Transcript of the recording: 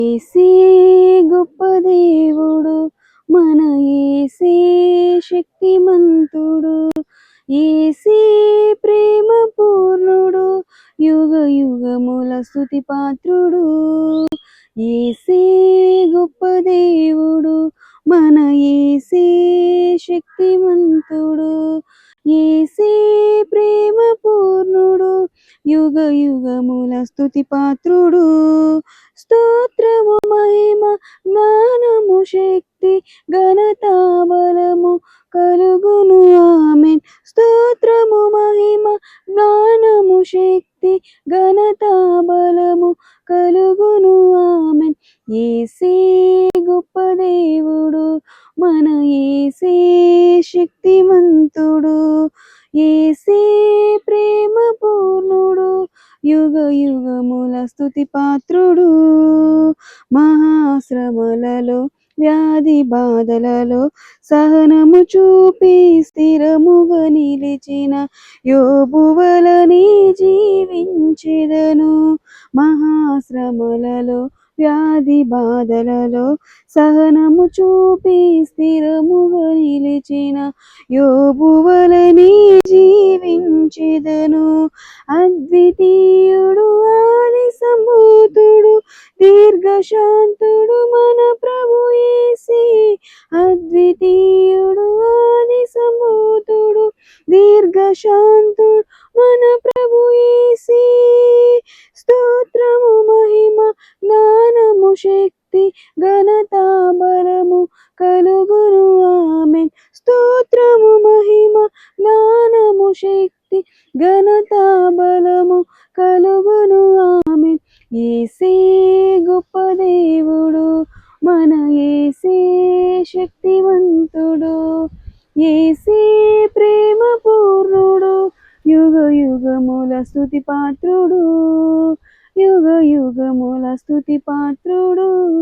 యేసే గొప్ప దేవుడు, మన యేసే శక్తిమంతుడు. యేసే ప్రేమ పూర్ణుడు, యుగ యుగముల స్తుతి పాత్రుడు. యేసే గొప్ప దేవుడు, మన యేసే శక్తిమంతుడు. యేసే ప్రేమ పూర్ణుడు, యుగ యుగముల స్తుతి పాత్రుడు. స్తోత్రము మహిమ జ్ఞానము శక్తి ఘనత బలము కలుగును ఆమేన్. స్తోత్రము మహిమ జ్ఞానము శక్తి ఘనత బలము కలుగును ఆమేన్. యేసే గొప్ప దేవుడు, మన యేసే శక్తిమంతుడు. యేసే ప్రేమ పూర్ణుడు, యుగ యుగముల స్తుతి పాత్రుడు. మహాశ్రమలలో వ్యాధి బాధలలో సహనము చూపి స్థిరముగా నిలిచిన యోబు వలె జీవించెదను. మహాశ్రమలలో వ్యాధి బాధలలో సహనము చూపి స్థిరముగా నిలిచిన యోబు వలె జీవించెదను. అద్వితీయుడు ఆది సంభూతుడు దీర్ఘశాంతుడు మన ప్రభు యేసే. అద్వితీయుడు ఆది సంభూతుడు దీర్ఘశాంతుడు మన ప్రభు యేసే. స్తోత్రము మహిమ జ్ఞానము శక్తి ఘనత బలము కలుగును ఆమేన్. స్తోత్రము మహిమ జ్ఞానము శక్తి ఘనత బలము కలుగును ఆమేన్. యేసే గొప్ప దేవుడు, మన యేసే శక్తివంతుడు. యేసే ప్రేమ పూర్ణుడు, యుగ యుగముల స్తుతి పాత్రుడు. యుగ యుగముల స్తుతి పాత్రుడు.